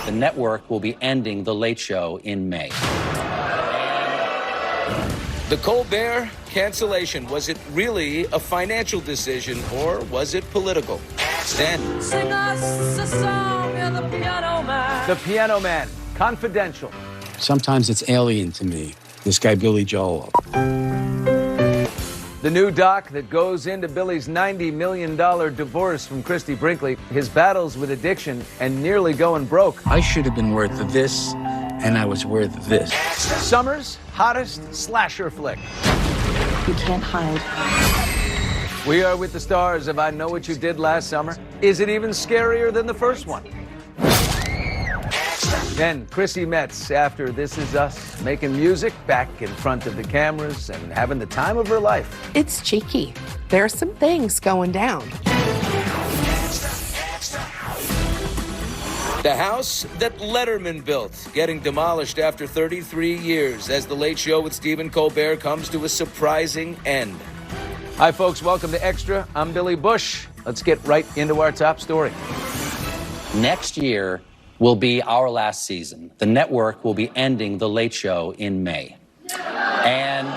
The network will be ending The Late Show in May. The Colbert cancellation, was it really a financial decision or was it political? Then, Sing us a song, you're the Piano Man. The Piano Man, Confidential. Sometimes it's alien to me, this guy Billy Joel. The new doc that goes into Billy's $90 million divorce from Christy Brinkley, his battles with addiction, and nearly going broke. I should have been worth this, and I was worth this. Summer's hottest slasher flick. You can't hide. We are with the stars of I Know What You Did Last Summer. Is it even scarier than the first one? Then Chrissy Metz, after This Is Us, making music back in front of the cameras and having the time of her life. It's cheeky. There are some things going down. the house that Letterman built, getting demolished after 33 years as The Late Show with Stephen Colbert comes to a surprising end. Hi, folks. Welcome to Extra. I'm Billy Bush. Let's get right into our top story. Next year will be our last season. The network will be ending The Late Show in May. And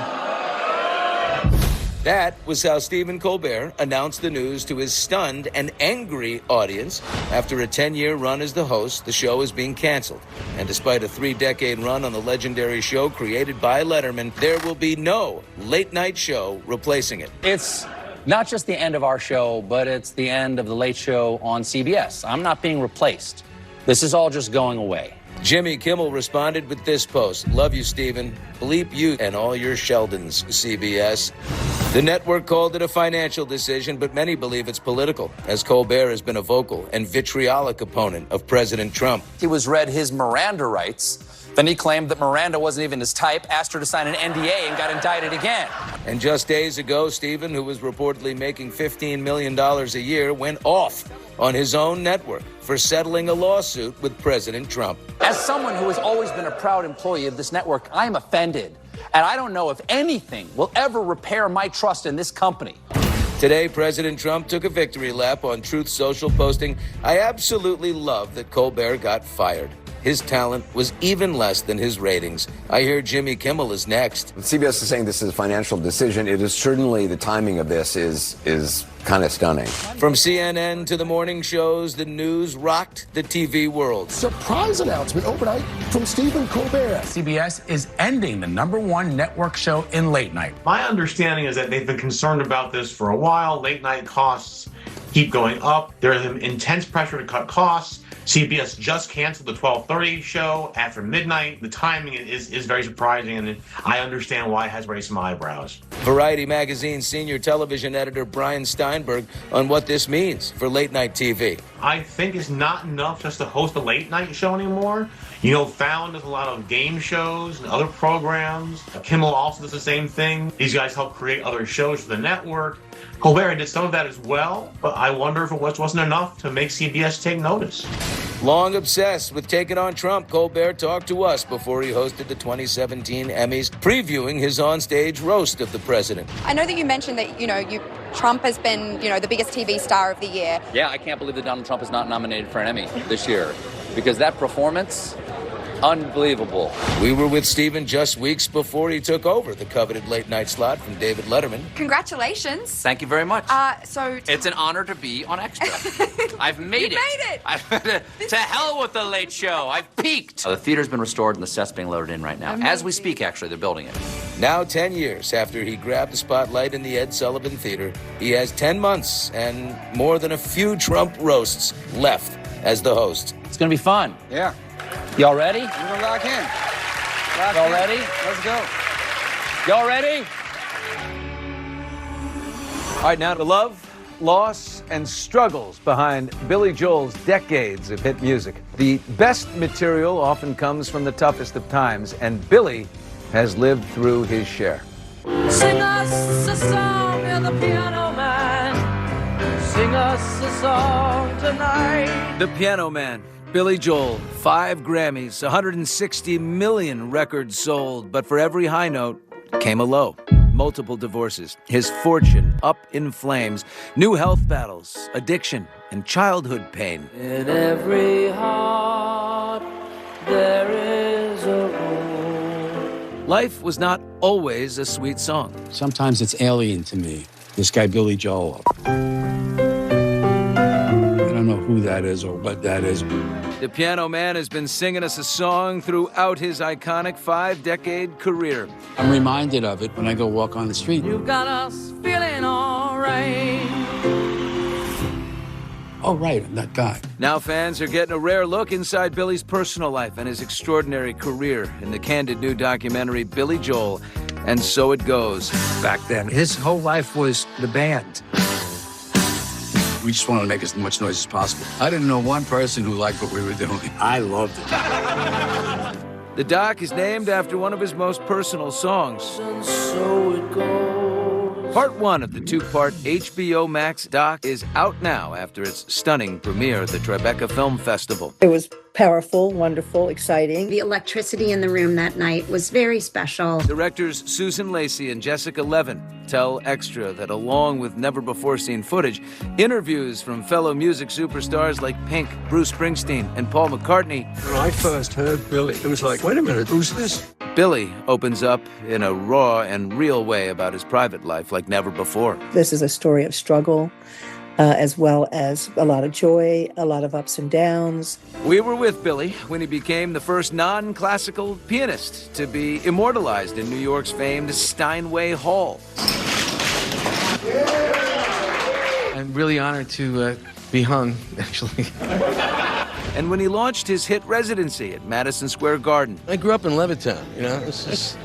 that was how Stephen Colbert announced the news to his stunned and angry audience. After a 10-year run as the host, the show is being canceled. And despite a 3-decade run on the legendary show created by Letterman, there will be no late-night show replacing it. it's not just the end of our show, but it's the end of The Late Show on CBS. I'm not being replaced. This is all just going away. Jimmy Kimmel responded with this post: "Love you, Stephen. Bleep you and all your Sheldons, CBS." The network called it a financial decision, but many believe it's political, as Colbert has been a vocal and vitriolic opponent of President Trump. He was read his Miranda rights. Then he claimed that Miranda wasn't even his type, asked her to sign an NDA, and got indicted again. And just days ago, Stephen, who was reportedly making $15 million a year, went off on his own network for settling a lawsuit with President Trump. As someone who has always been a proud employee of this network, I am offended. And I don't know if anything will ever repair my trust in this company. Today, President Trump took a victory lap on Truth Social, posting, "I absolutely love that Colbert got fired. His talent was even less than his ratings. I hear Jimmy Kimmel is next." CBS is saying this is a financial decision. It is certainly, the timing of this is kind of stunning. From CNN to the morning shows, the news rocked the TV world. Surprise announcement overnight from Stephen Colbert. CBS is ending the #1 network show in late night. My understanding is that they've been concerned about this for a while. Late night costs keep going up. There's intense pressure to cut costs. CBS just canceled the 12:30 show after midnight. The timing is very surprising, and I understand why it has raised some eyebrows. Variety Magazine's senior television editor Brian Steinberg on what this means for late-night TV. I think it's not enough just to host a late-night show anymore. You know, Fallon does a lot of game shows and other programs. Kimmel also does the same thing. These guys help create other shows for the network. Colbert did some of that as well, but I wonder if it wasn't enough to make CBS take notice. Long obsessed with taking on Trump, Colbert talked to us before he hosted the 2017 Emmys, previewing his onstage roast of the president. I know that you mentioned that, Trump has been, the biggest TV star of the year. Yeah, I can't believe that Donald Trump is not nominated for an Emmy this year, because that performance, unbelievable. We were with Stephen just weeks before he took over the coveted late night slot from David Letterman. Congratulations. Thank you very much. So It's an honor to be on Extra. I've made You it. made it. To hell with The Late Show. I've peaked. The theater's been restored and the set's being loaded in right now. Amazing. As we speak, actually, they're building it. Now 10 years after he grabbed the spotlight in the Ed Sullivan Theater, he has 10 months and more than a few Trump roasts left as the host. It's going to be fun. Yeah. Y'all ready? We're going to lock in. Y'all ready? Let's go. Y'all ready? All right, now to love, loss, and struggles behind Billy Joel's decades of hit music. The best material often comes from the toughest of times, and Billy has lived through his share. Sing us a song, you're the Piano Man. Sing us a song tonight. The Piano Man, Billy Joel, 5 Grammys, 160 million records sold, but for every high note came a low. Multiple divorces, his fortune up in flames, new health battles, addiction, and childhood pain. In every heart there is a road. Life was not always a sweet song. Sometimes it's alien to me, this guy Billy Joel. I don't know who that is or what that is. The Piano Man has been singing us a song throughout his iconic 5-decade career. I'm reminded of it when I go walk on the street. You've got us feeling alright. Oh, right, that guy. Now fans are getting a rare look inside Billy's personal life and his extraordinary career in the candid new documentary Billy Joel, and So It Goes. Back then, his whole life was the band. We just wanted to make as much noise as possible. I didn't know one person who liked what we were doing. I loved it. The doc is named after one of his most personal songs. And so it goes. Part 1 of the 2-part HBO Max doc is out now after its stunning premiere at the Tribeca Film Festival. It was powerful, wonderful, exciting. The electricity in the room that night was very special. Directors Susan Lacey and Jessica Levin tell Extra that along with never-before-seen footage, interviews from fellow music superstars like Pink, Bruce Springsteen, and Paul McCartney. When I first heard Billy, it was like, wait a minute, who's this? Billy opens up in a raw and real way about his private life like never before. This is a story of struggle, as well as a lot of joy, a lot of ups and downs. We were with Billy when he became the first non-classical pianist to be immortalized in New York's famed Steinway Hall. I'm really honored to be hung, actually. And when he launched his hit residency at Madison Square Garden. I grew up in Levittown, you know, it's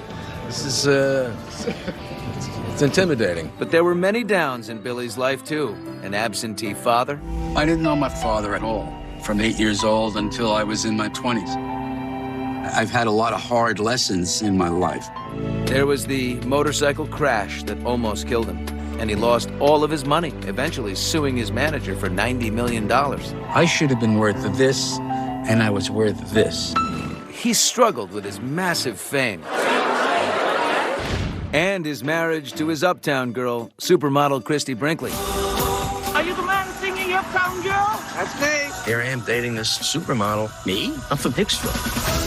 intimidating. But there were many downs in Billy's life, too. An absentee father. I didn't know my father at all, from 8 years old until I was in my 20s. I've had a lot of hard lessons in my life. There was the motorcycle crash that almost killed him. And he lost all of his money, eventually suing his manager for $90 million. I should have been worth this, and I was worth this. He struggled with his massive fame. And his marriage to his uptown girl, supermodel Christy Brinkley. Are you the man singing Uptown Girl? That's me. Here I am dating this supermodel. Me? I'm from Hicksville.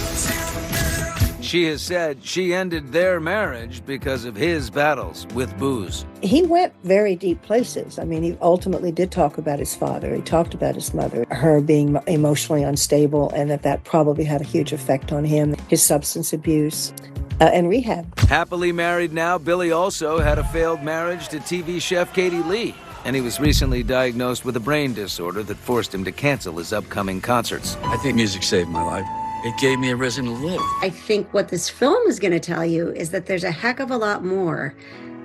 She has said she ended their marriage because of his battles with booze. He went very deep places. I mean, he ultimately did talk about his father. He talked about his mother, her being emotionally unstable, and that probably had a huge effect on him, his substance abuse. And rehab. Happily married now, Billy also had a failed marriage to TV chef Katie Lee. And he was recently diagnosed with a brain disorder that forced him to cancel his upcoming concerts. I think music saved my life. It gave me a reason to live. I think what this film is going to tell you is that there's a heck of a lot more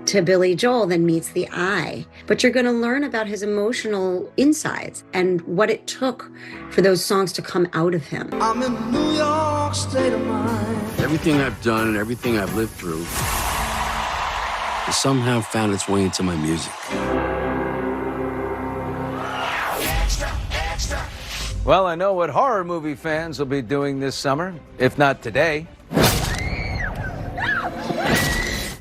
to Billy Joel than meets the eye. But you're going to learn about his emotional insides and what it took for those songs to come out of him. I'm in New York state of mind. Everything I've done and everything I've lived through has somehow found its way into my music. Well, I know what horror movie fans will be doing this summer, if not today.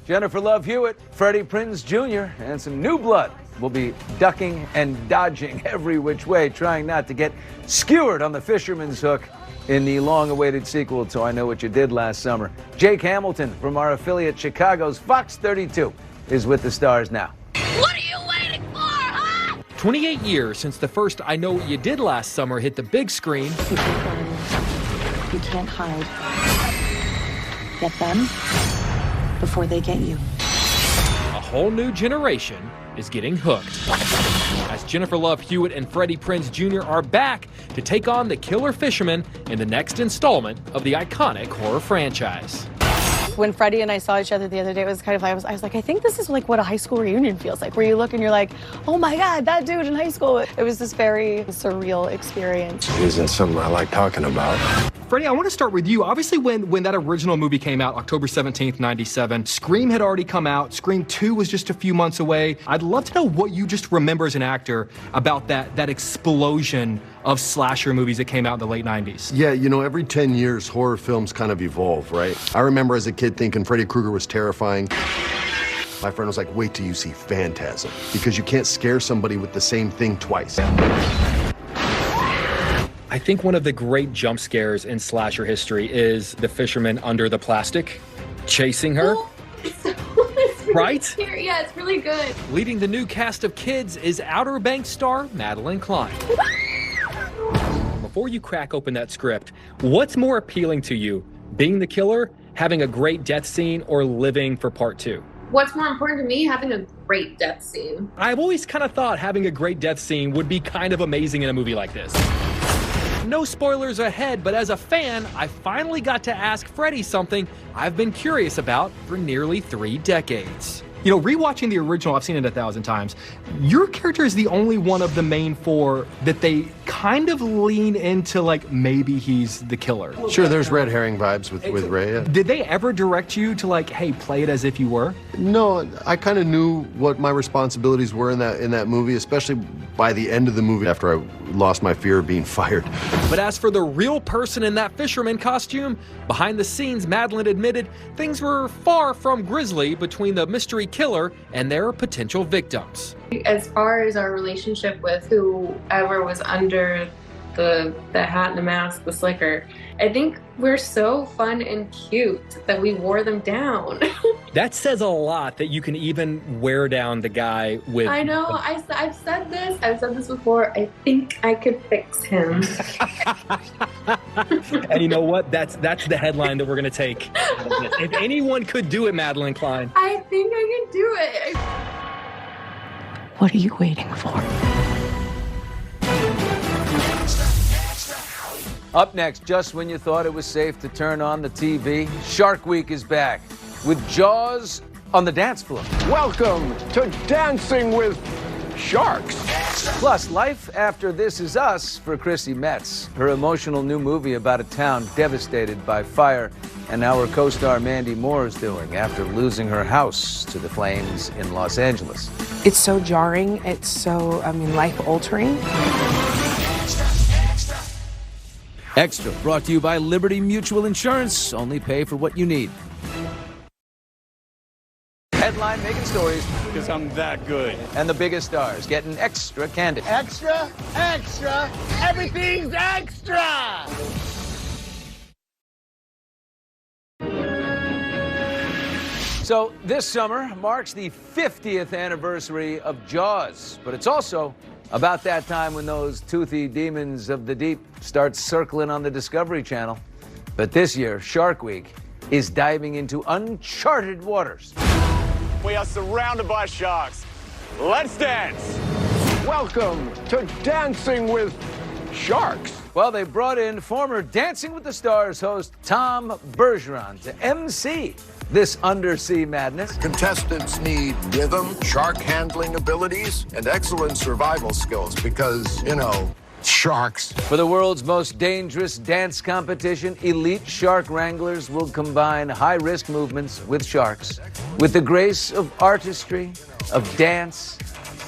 Jennifer Love Hewitt, Freddie Prinze Jr., and some new blood will be ducking and dodging every which way, trying not to get skewered on the fisherman's hook in the long-awaited sequel to I Know What You Did Last Summer. Jake Hamilton from our affiliate Chicago's Fox 32 is with the stars now. What are you waiting for, huh? 28 years since the first I Know What You Did Last Summer hit the big screen. You can't hide. Get them before they get you. A whole new generation is getting hooked. As Jennifer Love Hewitt and Freddie Prinze Jr. are back to take on the killer fisherman in the next installment of the iconic horror franchise. When Freddie and I saw each other the other day, it was kind of like, I was like, I think this is like what a high school reunion feels like, where you look and you're like, oh my God, that dude in high school. It was this very surreal experience. It isn't something I like talking about. Freddie, I want to start with you. Obviously, when that original movie came out, October 17th, 97, Scream had already come out. Scream 2 was just a few months away. I'd love to know what you just remember as an actor about that explosion of slasher movies that came out in the late 90s. Yeah, you know, every 10 years, horror films kind of evolve, right? I remember as a kid thinking Freddy Krueger was terrifying. My friend was like, wait till you see Phantasm, because you can't scare somebody with the same thing twice. I I think one of the great jump scares in slasher history is the fisherman under the plastic chasing her. Right? Scary. Yeah, it's really good. Leading the new cast of Kids is Outer Banks star Madeline Klein. Before you crack open that script, what's more appealing to you? Being the killer, having a great death scene, or living for part 2? What's more important to me? Having a great death scene. I've always kind of thought having a great death scene would be kind of amazing in a movie like this. No spoilers ahead, but as a fan, I finally got to ask Freddy something I've been curious about for nearly 3 decades. You know, rewatching the original, I've seen it 1,000 times. Your character is the only one of the main 4 that they kind of lean into, like, maybe he's the killer. Sure, there's red herring vibes with Ray. Yeah. Did they ever direct you to, like, hey, play it as if you were? No, I kind of knew what my responsibilities were in that movie, especially by the end of the movie after I lost my fear of being fired. But as for the real person in that fisherman costume, behind the scenes, Madeline admitted things were far from grisly between the mystery killer and their potential victims. As far as our relationship with whoever was under the hat and the mask, the slicker, I think we're so fun and cute that we wore them down. That says a lot that you can even wear down the guy with... I know, I've said this before. I think I could fix him. And you know what? That's the headline that we're going to take. If anyone could do it, Madeline Klein. I think I can do it. What are you waiting for? Up next, just when you thought it was safe to turn on the TV, Shark Week is back with Jaws on the dance floor. Welcome to Dancing with Sharks. Plus, life after This Is Us for Chrissy Metz, her emotional new movie about a town devastated by fire, and how her co-star Mandy Moore is doing after losing her house to the flames in Los Angeles. It's so jarring. It's so, life-altering. Extra brought to you by Liberty Mutual Insurance. Only pay for what you need. Headline making stories. Because I'm that good. And the biggest stars getting extra candid. Extra, extra, everything's extra! So this summer marks the 50th anniversary of Jaws, but it's also about that time when those toothy demons of the deep start circling on the Discovery Channel. But this year, Shark Week is diving into uncharted waters. We are surrounded by sharks. Let's dance. Welcome to Dancing with Sharks. Well, they brought in former Dancing with the Stars host Tom Bergeron to MC this undersea madness. Contestants need rhythm, shark handling abilities, and excellent survival skills because, sharks. For the world's most dangerous dance competition, elite shark wranglers will combine high-risk movements with sharks, with the grace of artistry, of dance,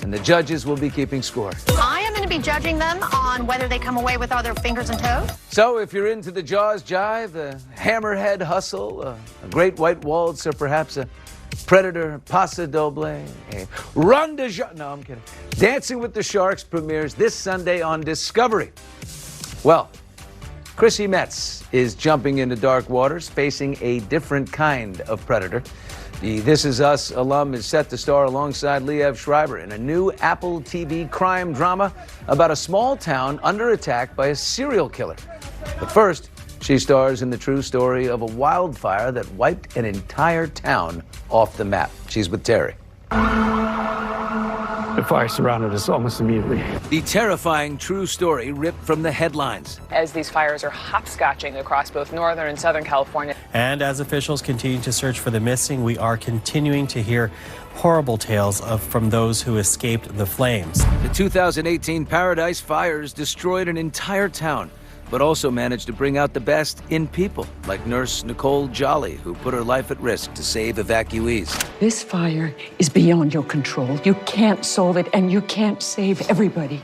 and the judges will be keeping score. I am going to be judging them on whether they come away with all their fingers and toes. So if you're into the Jaws jive, a hammerhead hustle, a great white waltz, or perhaps a predator paso doble, a run de ja... No, I'm kidding. Dancing with the Sharks premieres this Sunday on Discovery. Well, Chrissy Metz is jumping into dark waters, facing a different kind of predator. The This Is Us alum is set to star alongside Liev Schreiber in a new Apple TV crime drama about a small town under attack by a serial killer. But first, she stars in the true story of a wildfire that wiped an entire town off the map. She's with Terry. The fire surrounded us almost immediately. The terrifying true story ripped from the headlines. As these fires are hopscotching across both northern and southern California. And as officials continue to search for the missing, we are continuing to hear horrible tales from those who escaped the flames. The 2018 Paradise fires destroyed an entire town, but also managed to bring out the best in people, like nurse Nicole Jolly, who put her life at risk to save evacuees. This fire is beyond your control. You can't solve it, and you can't save everybody.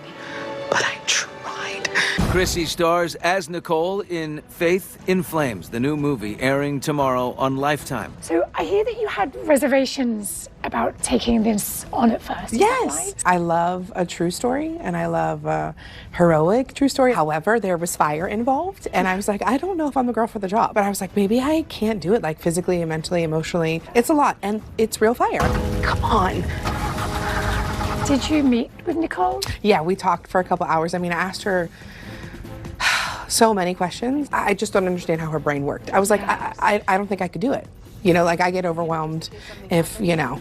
But I tried. Chrissy stars as Nicole in Faith in Flames, the new movie airing tomorrow on Lifetime. So I hear that you had reservations about taking this on at first. Yes. I love a true story, and I love a heroic true story. However, there was fire involved, and I was like, I don't know if I'm the girl for the job. But I was like, maybe I can't do it, like physically, mentally, emotionally. It's a lot, and it's real fire. Come on. Did you meet with Nicole? Yeah, we talked for a couple hours. I mean, I asked her so many questions. I just don't understand how her brain worked. I was like, I don't think I could do it. You know, like I get overwhelmed if, you know,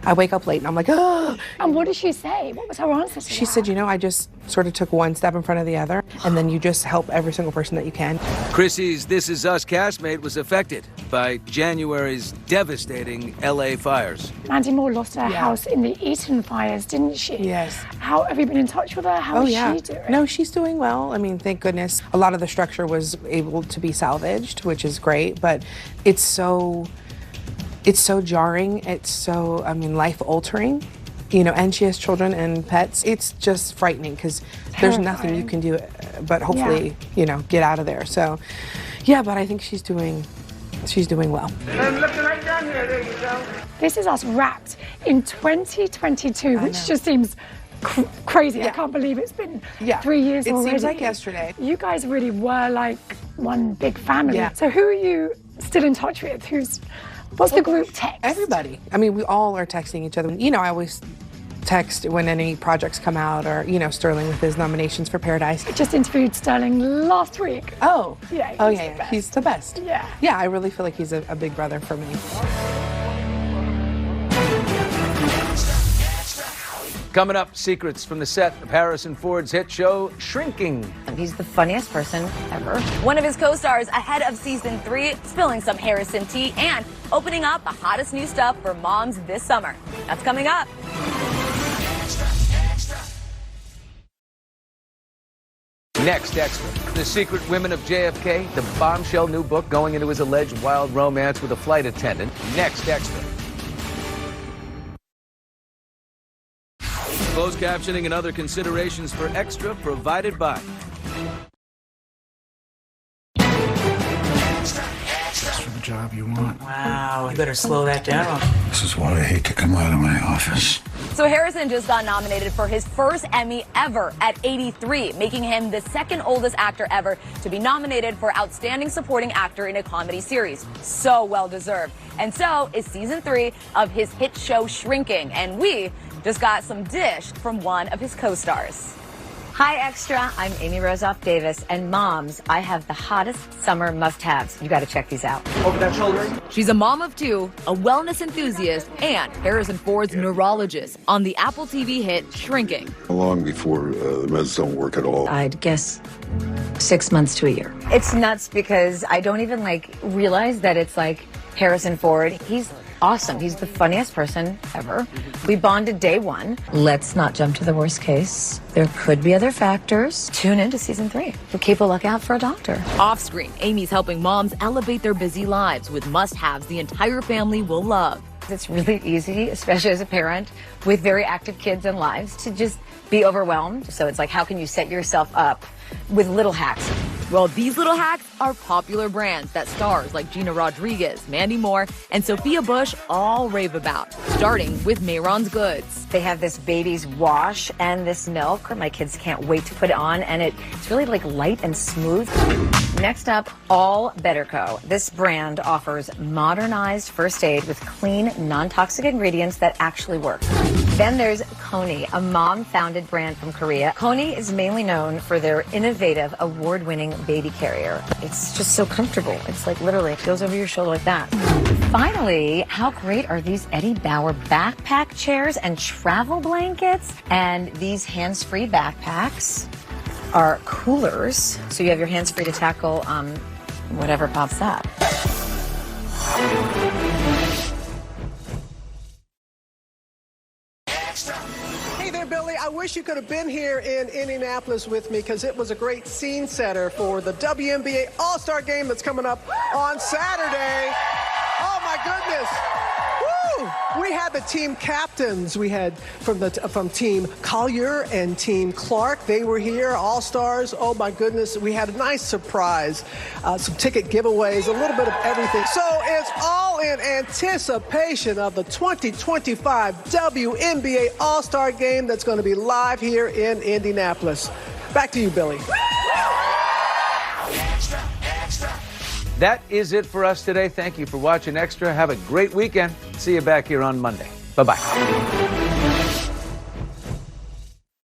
I wake up late and I'm like, oh. And what did she say? What was her answer to She said, you know, I just sort of took one step in front of the other, and then you just help every single person that you can. Chrissy's This Is Us castmate was affected by January's devastating LA fires. Mandy Moore lost her house in the Eaton fires, didn't she? Yes. How have you been in touch with her? How is she doing? No, she's doing well. I mean, thank goodness. A lot of the structure was able to be salvaged, which is great, but it's so jarring. It's so, I mean, life-altering, you know, and she has children and pets. It's just frightening because there's nothing you can do but hopefully, you know, get out of there. So, yeah, but I think she's doing well. And looking right down here, there you go. This Is Us wrapped in 2022, which just seems crazy. I can't believe it's been 3 years already. It seems like yesterday. You guys really were like one big family. Yeah. So who are you still in touch with? What's the group text? Everybody. I mean, we all are texting each other. You know, I always text when any projects come out, or, you know, Sterling with his nominations for Paradise. I just interviewed Sterling last week. Oh. Yeah. He's the best. Yeah. Yeah, I really feel like he's a big brother for me. Coming up, secrets from the set of Harrison Ford's hit show, Shrinking. He's the funniest person ever. One of his co-stars ahead of season 3, spilling some Harrison tea and opening up the hottest new stuff for moms this summer. That's coming up. Next Extra, The Secret Women of JFK, the bombshell new book going into his alleged wild romance with a flight attendant. Next Extra. Closed captioning and other considerations for Extra provided by... That's for the job you want. Wow, you better slow that down. This is why I hate to come out of my office. So Harrison just got nominated for his first Emmy ever at 83, making him the second oldest actor ever to be nominated for Outstanding Supporting Actor in a Comedy Series. So well deserved. And so is season 3 of his hit show Shrinking. And we just got some dish from one of his co-stars. Hi, Extra. I'm Amy Rosoff Davis, and moms, I have the hottest summer must-haves. You got to check these out. Over that shoulder. She's a mom of 2, a wellness enthusiast, and Harrison Ford's neurologist on the Apple TV hit Shrinking. How long before the meds don't work at all? I'd guess 6 months to a year. It's nuts because I don't even realize that it's Harrison Ford. He's awesome. He's the funniest person ever. We bonded day 1. Let's not jump to the worst case. There could be other factors. Tune into season 3. We'll keep a lookout for a doctor. Off screen, Amy's helping moms elevate their busy lives with must-haves the entire family will love. It's really easy, especially as a parent with very active kids and lives, to just be overwhelmed. So it's how can you set yourself up with little hacks? Well, these little hacks are popular brands that stars like Gina Rodriguez, Mandy Moore, and Sophia Bush all rave about, starting with Mehron's Goods. They have this baby's wash and this milk. My kids can't wait to put it on, and it's really light and smooth. Next up, All Better Co. This brand offers modernized first aid with clean, non-toxic ingredients that actually work. Then there's Kony, a mom-founded brand from Korea. Kony is mainly known for their innovative, award-winning baby carrier. It's just so comfortable. It's literally, it goes over your shoulder like that. Finally, how great are these Eddie Bauer backpack chairs and travel blankets? And these hands-free backpacks are coolers, so you have your hands free to tackle whatever pops up. Hey there, Billy. I wish you could have been here in Indianapolis with me because it was a great scene setter for the WNBA All-Star Game that's coming up on Saturday. Oh, my goodness. Woo! We had the team captains. We had from Team Collier and Team Clark. They were here, All-Stars. Oh, my goodness. We had a nice surprise, some ticket giveaways, a little bit of everything. So it's all in anticipation of the 2025 WNBA All-Star Game that's going to be live here in Indianapolis. Back to you, Billy. That is it for us today. Thank you for watching Extra. Have a great weekend. See you back here on Monday. Bye-bye.